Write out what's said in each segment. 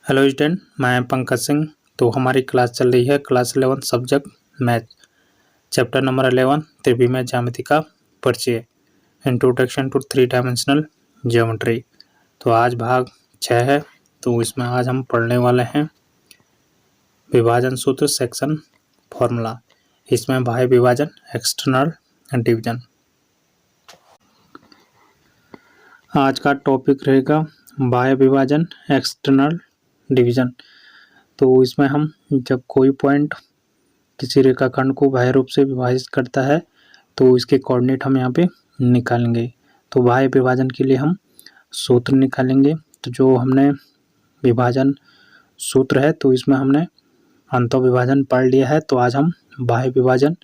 Hello student, मैं पंकज सिंह। तो हमारी क्लास चल रही है class 11 subject math, chapter number 11 त्रिविमीय ज्यामिति का परिचय, इंट्रोडक्शन टू 3 डायमेंशनल ज्योमेट्री। तो आज भाग 6 है। तो इसमें आज हम पढ़ने वाले हैं विभाजन सूत्र सेक्शन फॉर्मूला। इसमें बाह्य विभाजन, एक्सटर्नल डिवीजन। आज का टॉपिक रहेगा बाह्य विभाजन, एक्सटर्नल डिवीजन। तो इसमें हम जब कोई पॉइंट किसी रेखाखंड को बाह्य रूप से विभाजित करता है तो इसके कोऑर्डिनेट हम यहाँ पे निकालेंगे। तो बाह्य विभाजन के लिए हम सूत्र निकालेंगे। तो जो हमने विभाजन सूत्र है तो इसमें हमने अंतःविभाजन पढ़ लिया है। तो आज हम बाह्य विभाजन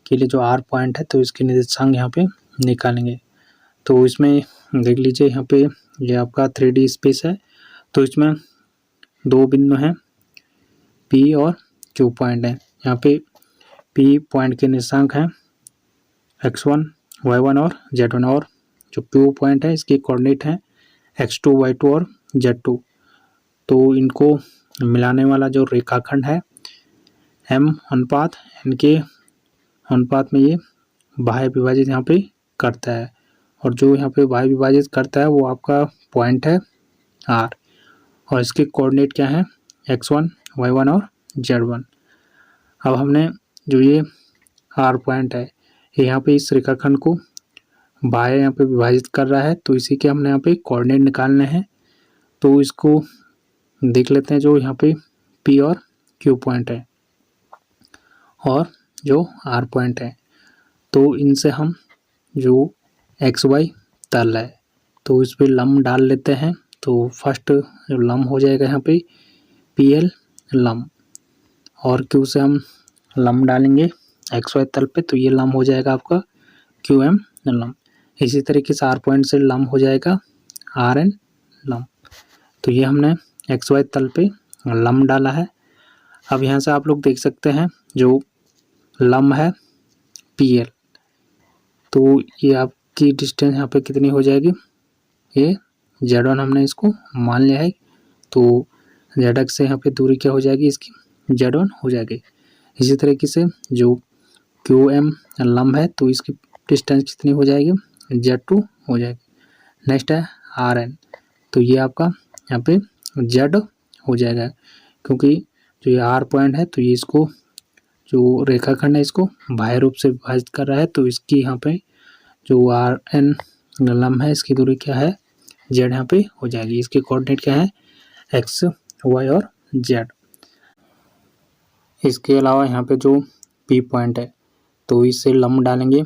के लिए जो आर पॉइंट है तो इसके निर्देशांक यहाँ पे निकालेंगे। तो इसमें देख लीजिए, यहाँ पे ये आपका 3D स्पेस है। तो इसमें दो बिंदु हैं, P और Q पॉइंट है। यहाँ पे P पॉइंट के निर्देशांक हैं x1, y1 और z1, और जो Q पॉइंट है इसके कोऑर्डिनेट हैं x2, y2 और z2। तो इनको मिलाने वाला जो रेखाखंड है m अनुपात n के अनुपात में ये बाह्य विभाजित यहाँ पे करता है, और जो यहाँ पे बाह्य विभाजित करता है वो आपका पॉइंट है R, और इसके कोऑर्डिनेट क्या है x1, y1 और z1। अब हमने जो ये R पॉइंट है यहाँ पे इस रेखाखंड को बाह्य यहाँ पे विभाजित कर रहा है, तो इसी के हमने यहाँ पे कोऑर्डिनेट निकालने हैं। तो इसको देख लेते हैं। जो यहाँ पे P और Q पॉइंट है और जो R पॉइंट है, तो इनसे हम जो XY तल है तो इस पे लंब डाल लेते हैं। तो फर्स्ट जो लंब हो जाएगा यहाँ पे PL लंब, और Q से हम लंब डालेंगे XY तल पे, तो ये लंब हो जाएगा आपका QM लंब। इसी तरीके से R पॉइंट से लंब हो जाएगा RN लंब। तो ये हमने XY तल पे लंब डाला है। अब यहाँ से आप लोग देख सकते हैं जो लंब है PL, तो ये आपकी डिस्टेंस यहाँ पे कितनी हो जाएगी, ये Z1 हमने इसको मान लिया है। तो Z1 से यहाँ पे दूरी क्या हो जाएगी, इसकी Z1 हो जाएगी। इसी तरीके से जो QM लंब है तो इसकी डिस्टेंस कितनी हो जाएगी, Z2 हो जाएगी। नेक्स्ट है RN, तो ये आपका यहाँ पे Z हो जाएगा, क्योंकि जो ये R पॉइंट है तो ये इसको जो रेखाखंड है इसको बाह्य रूप से विभाजित कर रहा है। तो इसकी यहाँ पे जो RN लंब है इसकी दूरी क्या है, Z यहाँ पे हो जाएगी। इसके कोऑर्डिनेट क्या है X, Y और Z। इसके अलावा यहाँ पे जो P पॉइंट है तो इससे लंब डालेंगे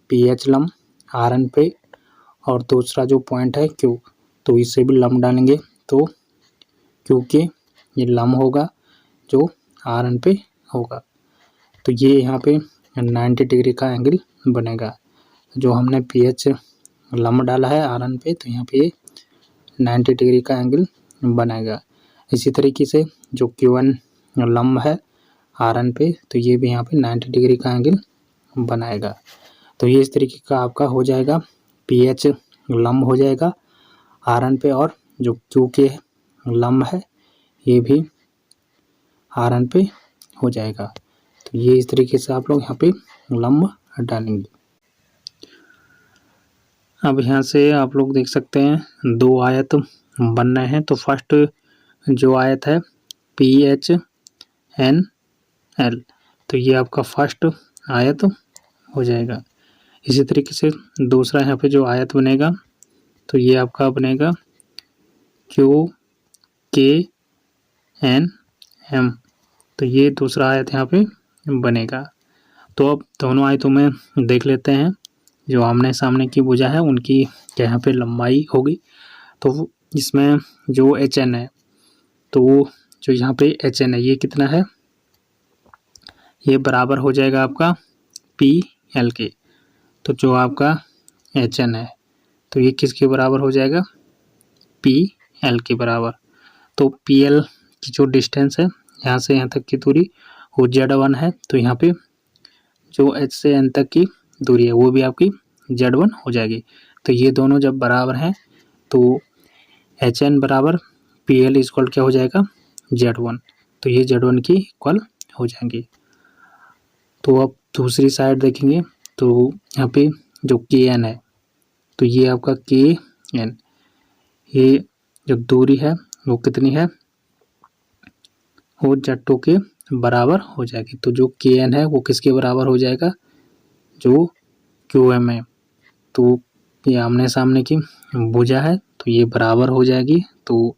PH लंब RN पे, और दूसरा जो पॉइंट है Q, तो इससे भी लंब डालेंगे। तो Q के ये लंब होगा जो RN पे होगा। तो ये यहाँ पे 90 डिग्री का एंगल बनेगा। जो हमने PH लंब डाला है RN पे, तो यहाँ पे 90 डिग्री का एंगल बनेगा। इसी तरीके से जो QN लंब है RN पे, तो ये भी यहाँ पे 90 डिग्री का एंगल बनाएगा। तो ये इस तरीके का आपका हो जाएगा, PH लंब हो जाएगा RN पे, और जो Q के लंब है ये भी RN पे हो जाएगा। तो ये इस तरीके से आप लोग यहाँ पे लंब डालेंगे। अब यहाँ से आप लोग देख सकते हैं दो आयत बन रहे हैं। तो फर्स्ट जो आयत है PHNL, तो ये आपका फर्स्ट आयत हो जाएगा। इसी तरीके से दूसरा यहाँ पे जो आयत बनेगा तो ये आपका बनेगा QKNM, तो ये दूसरा आयत यहाँ पे बनेगा। तो अब दोनों आयतों में देख लेते हैं जो आमने सामने की भुजा है उनकी क्या यहाँ पे लंबाई होगी। तो इसमें जो HN है, तो जो यहाँ पे HN है ये कितना है, ये बराबर हो जाएगा आपका PL के। तो जो आपका HN है तो ये किसके बराबर हो जाएगा, PL के बराबर। तो PL की जो डिस्टेंस है यहाँ से यहाँ तक की दूरी वो Z1 है, तो यहाँ पे जो H से N तक की दूरी है वो भी आपकी Z1 हो जाएगी। तो ये दोनों जब बराबर हैं तो HN बराबर PL इक्वल क्या हो जाएगा, Z1, तो ये Z1 की इक्वल हो जाएंगे। तो अब दूसरी साइड देखेंगे तो यहाँ पे जो Kn है, तो ये आपका Kn, ये जो दूरी है वो कितनी है, वो Z2 के बराबर हो जाएगी। तो जो Kn है वो किसके बराबर हो जाएगा, जो Qm है, तो ये आमने सामने की भुजा है, तो ये बराबर हो जाएगी। तो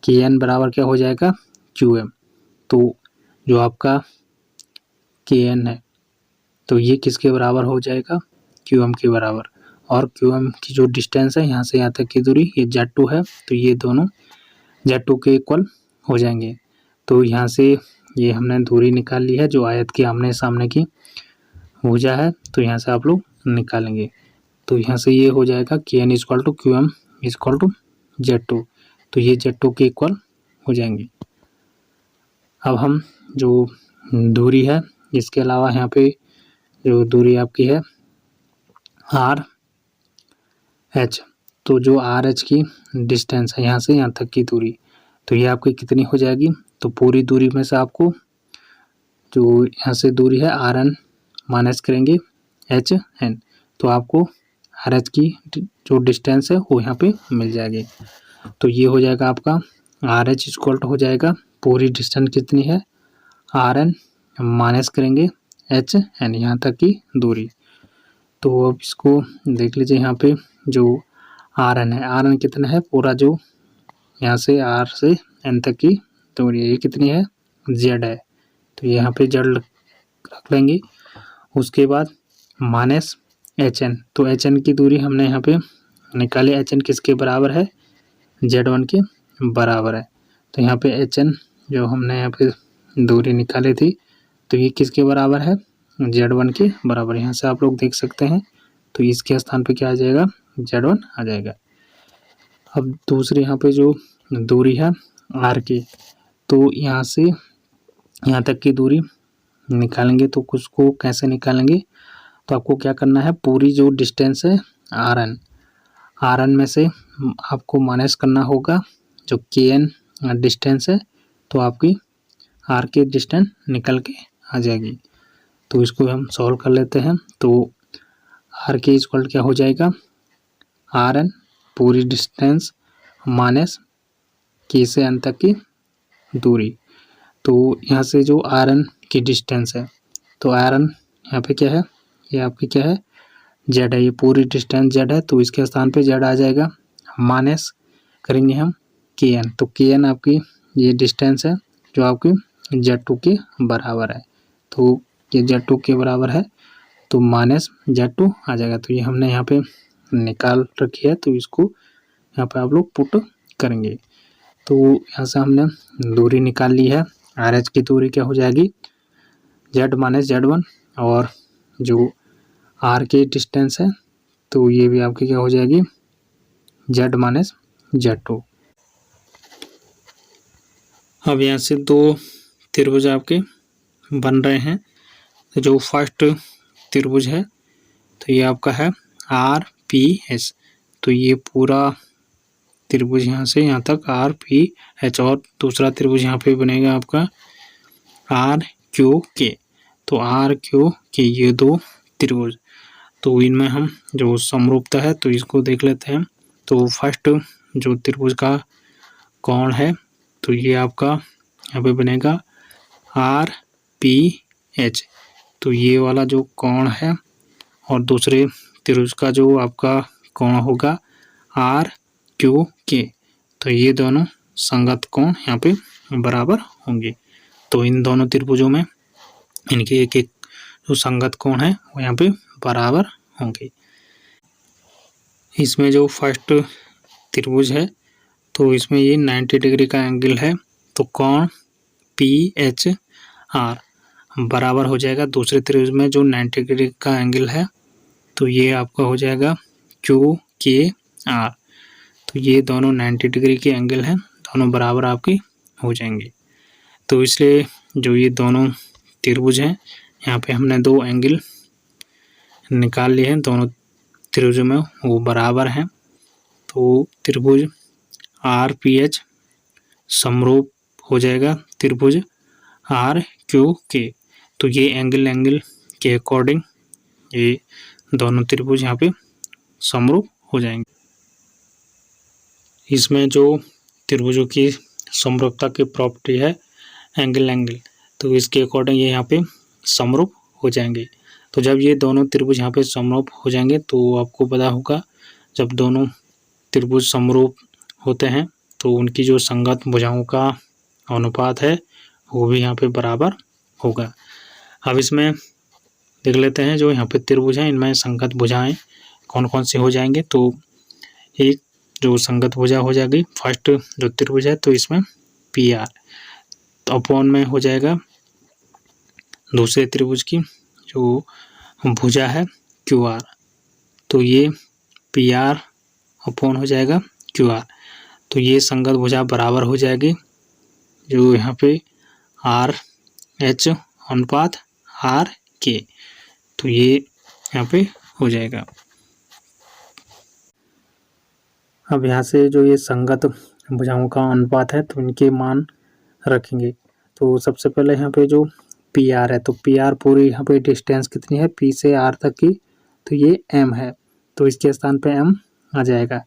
Kn बराबर क्या हो जाएगा, Qm। तो जो आपका Kn है तो ये किसके बराबर हो जाएगा, Qm के बराबर। और Qm की जो डिस्टेंस है यहाँ से यहाँ तक की दूरी, ये Z2 है, तो ये दोनों Z2 के इक्वल हो जाएंगे। तो यहाँ से ये हमने दूरी निकाल ली है जो आयत के आमने सामने की भुजा है, तो यहाँ से आप लोग निकालेंगे। तो यहाँ से ये हो जाएगा Kn equal to Qm equal to Z2, तो ये Z2 के इक्वल हो जाएंगे। अब हम जो दूरी है, इसके अलावा यहाँ पे जो दूरी आपकी है आर एच, तो जो आर एच की डिस्टेंस है यहाँ से यहाँ तक की दूरी, तो ये आपकी कितनी हो जाएगी, तो पूरी दूरी में से आपको जो यहाँ से दूरी है आर एन माइनस करेंगे एच एन, तो आपको आर एच की जो डिस्टेंस है वो यहाँ पे मिल जाएगी। तो ये हो जाएगा आपका आर एच इक्वल हो जाएगा, पूरी डिस्टेंस कितनी है आर एन माइनस करेंगे एच एन, यहाँ तक की दूरी। तो अब इसको देख लीजिए, यहाँ पे जो आर एन है, आर एन कितना है, पूरा जो यहाँ से आर से एन तक की दूरी, ये कितनी है, जेड है, तो यहाँ पे जेड रख लेंगे। उसके बाद माइनस एच एन, तो एच एन की दूरी हमने यहाँ पे निकाली, एच एन किसके बराबर है, Z1 के बराबर है। तो यहाँ पे एच एन जो हमने यहाँ पे दूरी निकाली थी, तो ये किसके बराबर है, Z1 के बराबर। यहाँ से आप लोग देख सकते हैं, तो इसके स्थान पे क्या आ जाएगा, Z1 आ जाएगा। अब दूसरी यहाँ पे जो दूरी है आर की, तो यहाँ से यहाँ तक की दूरी निकालेंगे। तो उसको कैसे निकालेंगे, तो आपको क्या करना है, पूरी जो डिस्टेंस है आर एन में से आपको माइनस करना होगा जो Kn डिस्टेंस है, तो आपकी आर की डिस्टेंस निकल के आ जाएगी। तो इसको हम सॉल्व कर लेते हैं। तो आर के इक्वल क्या हो जाएगा, आर एन पूरी डिस्टेंस माइनस के से एन तक की दूरी। तो यहाँ से जो आर एन की डिस्टेंस है, तो आर एन यहाँ पे क्या है, ये आपकी क्या है, जेड है, ये पूरी डिस्टेंस जेड है, तो इसके स्थान पे जेड आ जाएगा, माइनस करेंगे हम के एन, तो के एन आपकी ये डिस्टेंस है जो आपकी Z2 के बराबर है। तो ये Z2 के बराबर है, तो माइनस Z2 आ जाएगा। तो ये हमने यहाँ पे निकाल रखी है, तो इसको यहाँ पे आप लोग पुट करेंगे। तो यहाँ से हमने दूरी निकाल ली है, आर एच की दूरी क्या हो जाएगी, Z माइनस Z1, और जो आर की डिस्टेंस है तो ये भी आपकी क्या हो जाएगी, Z माइनस Z2। अब यहाँ से दो त्रिभुज आपके बन रहे हैं। तो जो फर्स्ट त्रिभुज है तो ये आपका है आर पी एस, तो ये पूरा त्रिभुज यहाँ से यहाँ तक आर पी एच, और दूसरा त्रिभुज यहाँ पे बनेगा आपका आर क्यू के। तो आर क्यू के ये दो त्रिभुज, तो इनमें हम जो समरूपता है तो इसको देख लेते हैं। तो फर्स्ट जो त्रिभुज का कोण है तो ये आपका यहाँ पे बनेगा आर पी एच, तो ये वाला जो कोण है, और दूसरे त्रिभुज का जो आपका कोण होगा आर क्यू के, तो ये दोनों संगत कोण यहाँ पे बराबर होंगे। तो इन दोनों त्रिभुजों में इनके एक एक जो संगत कोण है वो यहाँ पे बराबर होंगे। इसमें जो फर्स्ट त्रिभुज है तो इसमें ये 90 डिग्री का एंगल है, तो कोण पी एच आर बराबर हो जाएगा दूसरे त्रिभुज में जो 90 डिग्री का एंगल है, तो ये आपका हो जाएगा क्यू के आर। तो ये दोनों 90 डिग्री के एंगल हैं, दोनों बराबर आपके हो जाएंगे। तो इसलिए जो ये दोनों त्रिभुज हैं यहाँ पे हमने दो एंगल निकाल लिए हैं, दोनों त्रिभुजों में वो बराबर हैं। तो त्रिभुज आर पी एच समरूप हो जाएगा त्रिभुज आर क्यू के। तो ये एंगल के अकॉर्डिंग ये दोनों त्रिभुज यहाँ पे समरूप हो जाएंगे। इसमें जो त्रिभुजों की समरूपता की प्रॉपर्टी है एंगल, तो इसके अकॉर्डिंग ये यहाँ पे समरूप हो जाएंगे। तो जब ये दोनों त्रिभुज यहाँ पे समरूप हो जाएंगे तो आपको पता होगा जब दोनों त्रिभुज समरूप होते हैं तो उनकी जो संगत भुजाओं का अनुपात है वो भी यहाँ पे बराबर होगा। अब इसमें देख लेते हैं जो यहाँ पे त्रिभुज हैं इनमें संगत भुजाएं कौन कौन सी हो जाएंगे। तो एक जो संगत भुजा हो जाएगी फर्स्ट जो त्रिभुज है तो इसमें पी आर तो अपॉन में हो जाएगा दूसरे त्रिभुज की जो भुजा है क्यू आर। तो ये पी आर अपॉन हो जाएगा क्यू आर। तो ये संगत भुजा बराबर हो जाएगी जो यहाँ पे आर एच अनुपात आर के। तो ये यहाँ पे हो जाएगा। अब यहाँ से जो ये संगत भुजाओं का अनुपात है तो इनके मान रखेंगे। तो सबसे पहले यहाँ पे जो पी आर है तो पी आर पूरी यहाँ पे डिस्टेंस कितनी है पी से आर तक की, तो ये एम है तो इसके स्थान पे एम आ जाएगा।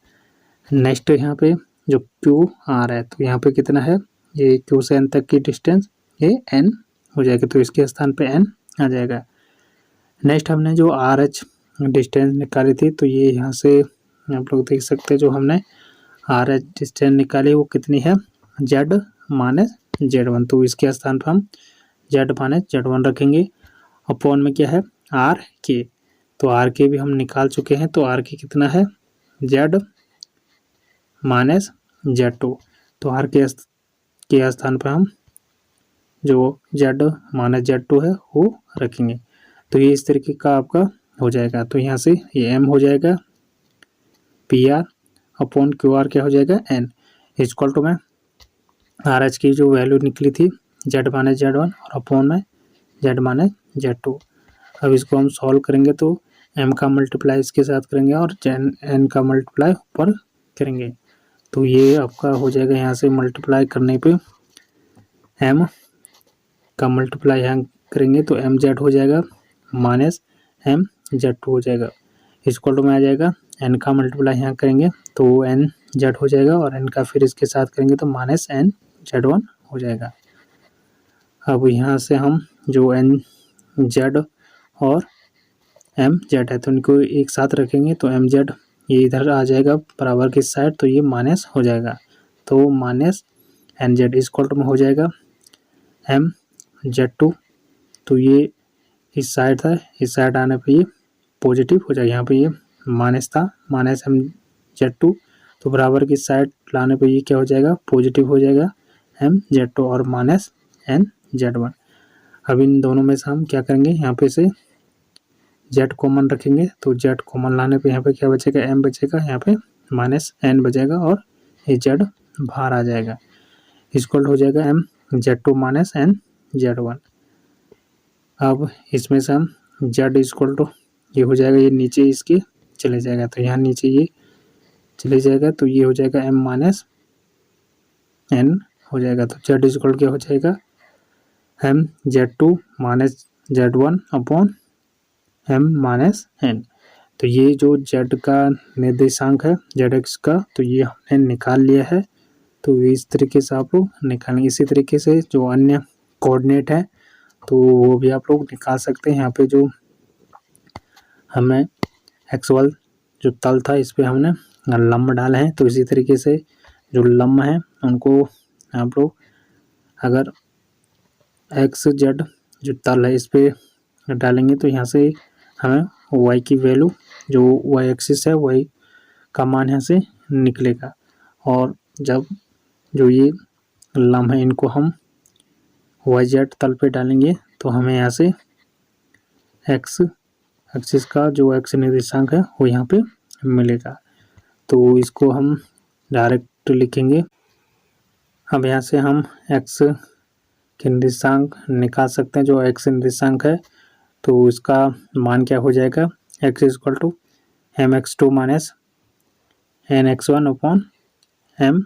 नेक्स्ट यहाँ पे जो क्यू आर है तो यहाँ पे कितना है ये क्यू से एन तक की डिस्टेंस ये एन हो जाएगा तो इसके स्थान पे एन आ जाएगा। नेक्स्ट हमने जो आर एच डिस्टेंस निकाली थी तो ये यहाँ से आप लोग देख सकते हैं जो हमने आर एच डिस्टेंस निकाली वो कितनी है जेड माइनस जेड वन। तो इसके स्थान पर हम जेड माइनस जेड वन रखेंगे। अपॉन में क्या है आर के, तो आर के भी हम निकाल चुके हैं तो आर के कितना है जेड माइनस जेड टू। तो आर के स्थान पर हम जो जेड माइनस जेड टू है वो रखेंगे। तो ये इस तरीके का आपका हो जाएगा। तो यहाँ से ये एम हो जाएगा P R upon Q R क्या हो जाएगा एन इक्वल टू में आर एच की जो वैल्यू निकली थी जेड माइनस जेड वन और अपॉन में जेड माइनस जेड टू। अब इसको हम सॉल्व करेंगे तो एम का मल्टीप्लाई इसके साथ करेंगे और एन का मल्टीप्लाई ऊपर करेंगे। तो ये आपका हो जाएगा यहाँ से मल्टीप्लाई करने पे एम का मल्टीप्लाई यहाँ करेंगे तो एम जेड हो जाएगा माइनस एम जेड टू हो जाएगा इक्वल टू में आ जाएगा। एन का मल्टीप्लाई यहाँ करेंगे तो एन जेड हो जाएगा और एन का फिर इसके साथ करेंगे तो माइनस एन जेड वन हो जाएगा। अब यहाँ से हम जो एन जेड और एम जेड है तो इनको एक साथ रखेंगे तो एम जेड ये इधर आ जाएगा बराबर की साइड तो ये माइनस हो जाएगा तो minus N Z equal to में हो जाएगा एम जेड टू। तो ये इस साइड था इस साइड आने पे ये पॉजिटिव हो जाएगा। यहाँ पे ये माइनस था माइनस एम जेड टू तो बराबर की साइड लाने पे ये क्या हो जाएगा पॉजिटिव हो जाएगा एम जेड टू और माइनस एन जेड वन। अब इन दोनों में से हम क्या करेंगे यहाँ पे से जेड कॉमन रखेंगे तो जेड कॉमन लाने पे यहाँ पे क्या बचेगा एम बचेगा यहाँ पे माइनस एन बचेगा और ये जेड बाहर आ जाएगा इक्वल हो जाएगा M Z two minus N Z one. अब इसमें से हम जेड इक्वल टू ये हो जाएगा ये नीचे इसके चले जाएगा तो यहाँ नीचे ये चले जाएगा तो ये हो जाएगा एम माइनस एन हो जाएगा। तो जेड इक्वल क्या हो जाएगा M Z two minus Z one upon M minus N. तो ये जो जेड का निर्देशांक है जेड एक्स का तो ये हमने निकाल लिया है। तो इस तरीके से आप लोग निकालेंगे। इसी तरीके से जो अन्य कोऑर्डिनेट है तो वो भी आप लोग निकाल सकते हैं। यहाँ पे जो हमें एक्सुअल जो तल था इस पे हमने लंब डाले हैं तो इसी तरीके से जो लंब है उनको आप लोग अगर एक्स जेड जो तल है इस पे डालेंगे तो यहाँ से हमें वाई की वैल्यू जो वाई एक्सिस है वाई का मान यहाँ से निकलेगा। और जब जो ये लंब है इनको हम वाई जेड तल पे डालेंगे तो हमें यहाँ से एक्स एक्सिस का जो एक्स निर्देशांक है वो यहाँ पे मिलेगा। तो इसको हम डायरेक्ट लिखेंगे। अब यहाँ से हम एक्स के निर्देशांक निकाल सकते हैं। जो एक्स निर्देशांक है तो इसका मान क्या हो जाएगा X equal to M X two minus N X one upon M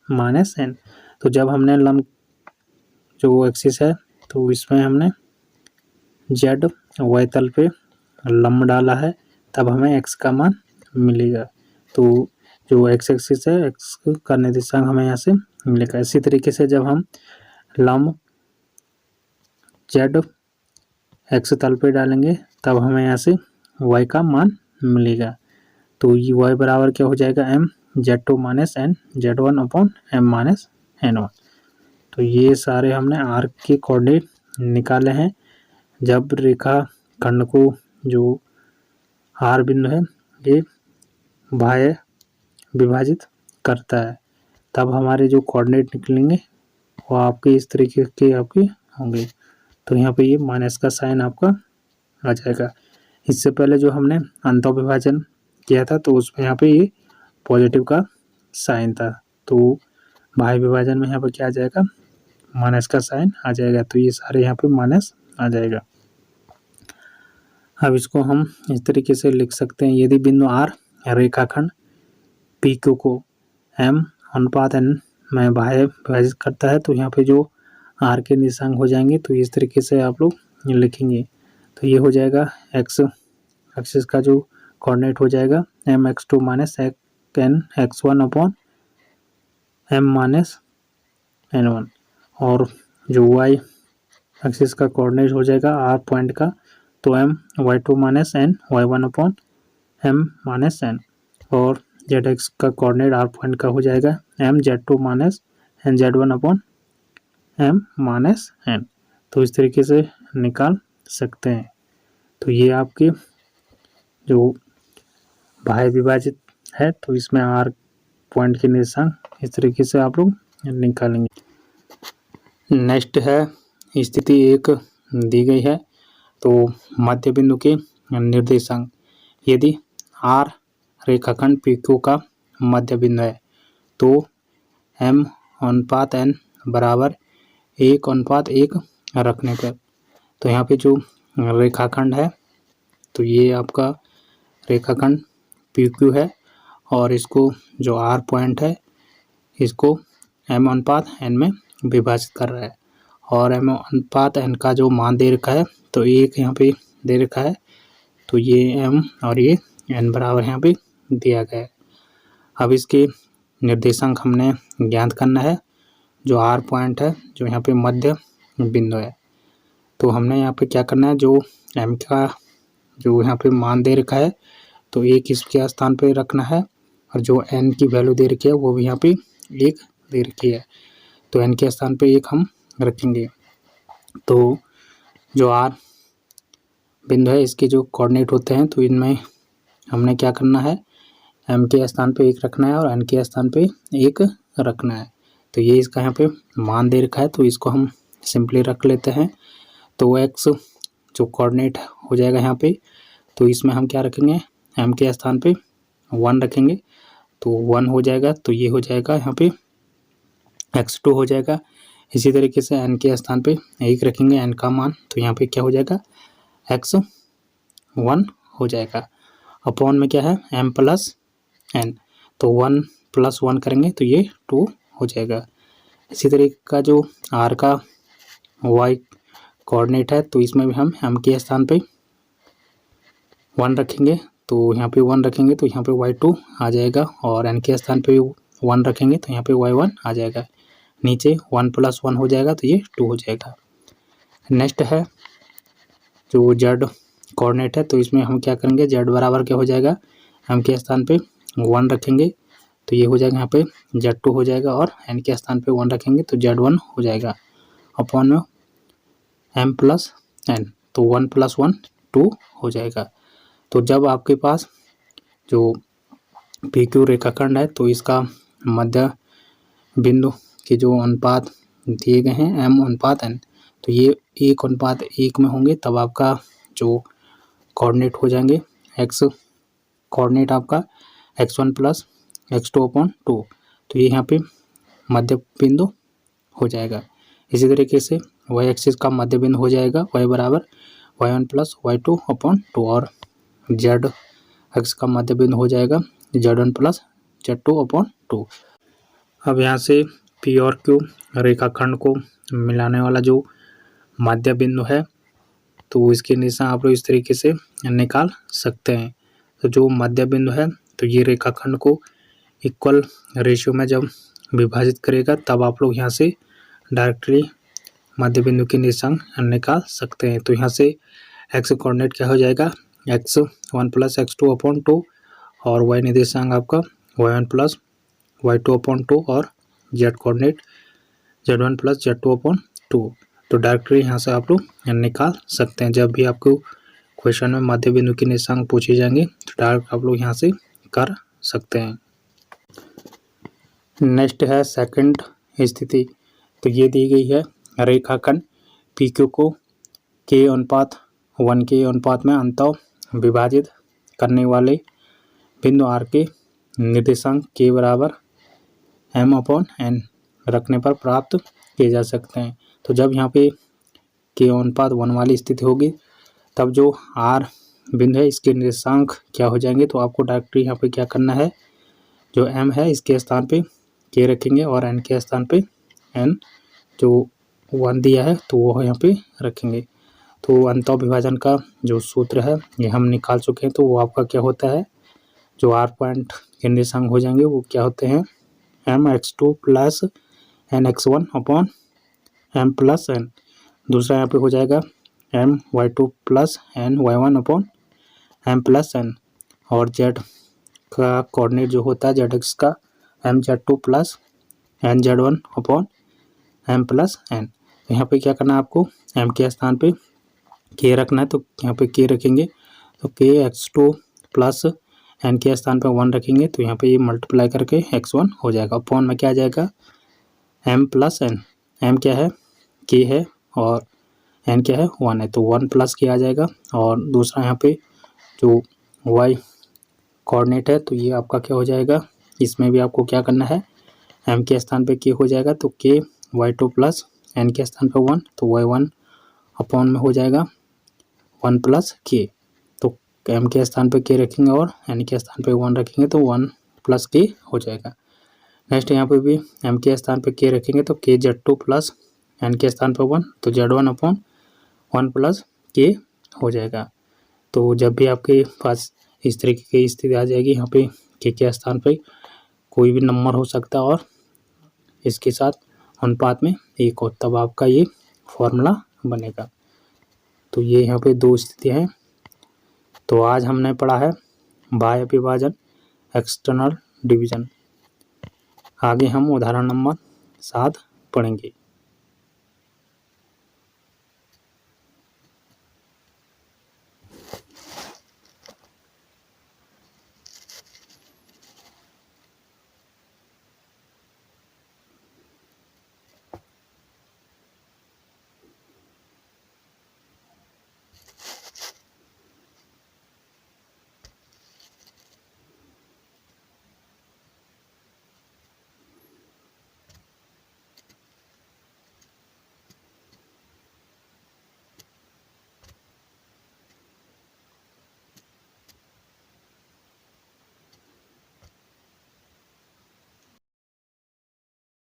minus N. तो जब हमने लंब जो एक्सिस है, तो इसमें हमने जेड वाई तल पे लंब डाला है, तब हमें एक्स का मान मिलेगा। तो जो एक्स एक्सिस है, एक्स का निर्देशांक हमें यहाँ से मिलेगा। इसी तरीके से जब हम लंब जेड एक्स तल पे डालेंगे, तब हमें यहाँ से वाई का मान मिलेगा। तो ये वाई बराबर क्या हो जाएगा, M Z two minus N Z one upon M minus N one. तो ये सारे हमने आर्क के कोऑर्डिनेट निकाले हैं। जब रेखा खंड को जो आर बिंदु है ये बाह्य विभाजित करता है, तब हमारे जो कोऑर्डिनेट निकलेंगे वो आपके इस तरीके के आपके होंगे। तो यहाँ पे ये माइनस का साइन आपका आ जाएगा। इससे पहले जो हमने अंतः विभाजन किया था, तो उसमें यहाँ पे ये पॉजिटिव का साइन था, तो बाह्य विभाजन में यहाँ पे क्या आ जाएगा, माइनस का साइन आ जाएगा। तो ये सारे यहाँ पे माइनस आ जाएगा। अब इसको हम इस तरीके से लिख सकते हैं, यदि बिंदु आर रेखाखंड पी क्यू को एम अनुपात एन में बाह्य विभाजित करता है, तो यहाँ पे जो आर के निर्देशांक हो जाएंगे, तो इस तरीके से आप लोग लिखेंगे। तो ये हो जाएगा एक्स एक्सिस का जो कोऑर्डिनेट हो जाएगा M X two minus N X one upon M minus N one, और जो वाई एक्सिस का कोऑर्डिनेट हो जाएगा आर पॉइंट का, तो M Y two minus N Y one upon M minus N, और जेड एक्स का कोऑर्डिनेट आर पॉइंट का हो जाएगा M Z two minus N Z one upon M minus N. तो इस तरीके से निकाल सकते हैं। तो ये आपके जो बाह्य विभाजित है, तो इसमें आर पॉइंट के निर्देशांक इस तरीके से आप लोग निकालेंगे। नेक्स्ट है स्थिति एक दी गई है, तो मध्य बिंदु के निर्देशांक, यदि आर रेखाखंड पी क्यू का मध्य बिंदु है, तो एम अनुपात एन बराबर 1:1 रखने पर, तो यहाँ पे जो रेखाखंड है, तो ये आपका रेखाखंड पी क्यू है, और इसको जो आर पॉइंट है इसको एम अनुपात एन में विभाजित कर रहा है, और एम अनुपात एन का जो मान दे रखा है, तो एक यहाँ पे दे रखा है, तो ये एम और ये एन बराबर यहाँ पे दिया गया है। अब इसके निर्देशांक हमने ज्ञात करना है। जो आर पॉइंट है, जो यहाँ पे मध्य बिंदु है, तो हमने यहाँ पे क्या करना है, जो एम का जो यहाँ पे मान दे रखा है, तो एक इसके स्थान पे रखना है, और जो एन की वैल्यू दे रखी है वो भी यहाँ पे एक दे रखी है, तो एन के स्थान पे एक हम रखेंगे। तो जो आर बिंदु है इसके जो कोऑर्डिनेट होते हैं, तो इनमें हमने क्या करना है, एम के स्थान पे एक रखना है और एन के स्थान पे एक रखना है। तो ये इसका यहाँ पे मान दे रखा है, तो इसको हम सिंपली रख लेते हैं। तो एक्स जो कोऑर्डिनेट हो जाएगा यहाँ पे, तो इसमें हम क्या रखेंगे, एम के स्थान पे 1 रखेंगे, तो 1 हो जाएगा, तो ये हो जाएगा यहाँ पे x2 हो जाएगा। इसी तरीके से n के स्थान पे 1 रखेंगे, n का मान, तो यहाँ पे क्या हो जाएगा, x1 हो जाएगा। अपॉन में क्या है, m प्लस n, तो 1 + 1 करेंगे तो ये 2 हो जाएगा। इसी तरीके का जो r का y कोऑर्डिनेट है, तो इसमें भी हम m के स्थान पे 1 रखेंगे, तो यहाँ पे 1 रखेंगे तो यहाँ पे y2 आ जाएगा, और n के स्थान पे 1 रखेंगे तो यहाँ पे y1 आ जाएगा। नीचे 1 + 1 हो जाएगा, तो ये 2 हो जाएगा। नेक्स्ट है जो z कोऑर्डिनेट है, तो इसमें हम क्या करेंगे, z बराबर क्या हो जाएगा, m के स्थान पे 1 रखेंगे तो ये हो जाएगा यहाँ पे z2 हो जाएगा, और n के स्थान पे 1 रखेंगे तो z1 हो जाएगा। अपॉन में m + n, तो 1 + 1 2 हो जाएगा। तो जब आपके पास जो पी क्यू रेखाखंड है, तो इसका मध्य बिंदु के जो अनुपात दिए गए हैं m अनुपात n, तो ये 1:1 में होंगे, तब आपका जो कोऑर्डिनेट हो जाएंगे, x कोऑर्डिनेट आपका x1 + x2/2, तो ये यहाँ पे मध्य बिंदु हो जाएगा। इसी तरीके से y एक्सिस का मध्य बिंदु हो जाएगा y बराबर y1 + y2/2, और z एक्सिस का मध्य बिंदु हो जाएगा z1 + z2/2। अब यहाँ से पी और क्यू रेखाखंड को मिलाने वाला जो मध्य बिंदु है, तो इसके निशान आप लोग इस तरीके से निकाल सकते हैं। तो जो मध्य बिंदु है, तो ये रेखाखंड को इक्वल रेशियो में जब विभाजित करेगा तब आप लोग यहाँ से डायरेक्टली मध्य बिंदु के निशान निकाल सकते हैं। तो यहाँ से एक्स कोऑर्डिनेट क्या हो जाएगा, x1 + x2 अपॉन 2 और y निर्देशांक आपका y1 + y2 अपॉन 2 और z coordinate z1 + z2 upon 2। तो डायरेक्टली यहाँ से आप लोग निकाल सकते हैं। जब भी आपको क्वेश्चन में मध्य बिंदु के निशांक पूछे जाएंगे तो डायरेक्ट आप लोग यहाँ से कर सकते हैं। नेक्स्ट है सेकंड स्थिति। तो ये दी गई है रेखाखंड PQ को k/1 के अनुपात में अंतः विभाजित करने वाले बिंदु R के निर्देशांक k बराबर m/n रखने पर प्राप्त किए जा सकते हैं। तो जब यहाँ पे k/1 वाली स्थिति होगी तब जो R बिंदु है इसके निर्देशांक क्या हो जाएंगे, तो आपको डायरेक्टली यहाँ पे क्या करना है, जो m है इसके स्थान पे k रखेंगे और n के स्थान पे n जो 1 दिया है तो वो यहाँ पे रखेंगे। तो अंतः विभाजन का जो सूत्र है ये हम निकाल चुके हैं। तो वो आपका क्या होता है, जो R पॉइंट के निर्देशांक हो जाएंगे वो क्या होते हैं, mx2 + nx1 upon m + n। दूसरा यहाँ पे हो जाएगा my2 + ny1 upon m + n और z का कोऑर्डिनेट जो होता है zx का mz2 + nz1 upon m + n। यहाँ पे क्या करना है आपको, m के स्थान पे k रखना है तो यहाँ पे k रखेंगे। तो k x2 + n के स्थान पे 1 रखेंगे तो यहाँ पे ये मल्टीप्लाई करके x1 हो जाएगा। अपॉन में क्या आ जाएगा m + n। m क्या है, k है और n क्या है 1 है, तो 1 + k आ जाएगा। और दूसरा यहाँ पे जो y कोऑर्डिनेट है तो ये आपका क्या हो जाएगा, इसमें भी आपको क्या करना है, m के स्थान पे k हो जाएगा तो k y2 + n के स्थान पे 1 तो y1 अपॉन में हो जाएगा 1 + k। तो m के स्थान पे k रखेंगे और n के स्थान पे 1 रखेंगे तो 1 + k हो जाएगा। नेक्स्ट यहाँ पे भी m के स्थान पे k रखेंगे तो k z2 + n के स्थान पे 1 तो z1 अपॉन 1 + k हो जाएगा। तो जब भी आपके पास इस तरीके की स्थिति आ जाएगी, यहाँ पे k के स्थान पे कोई भी नंबर हो सकता है और इसके साथ अनुपात में 1 हो, तब आपका ये फॉर्मूला बनेगा। तो ये यहाँ पे 2 स्थितियाँ हैं। तो आज हमने पढ़ा है बाह्य विभाजन, एक्सटर्नल डिवीजन। आगे हम उदाहरण नंबर 7 पढ़ेंगे।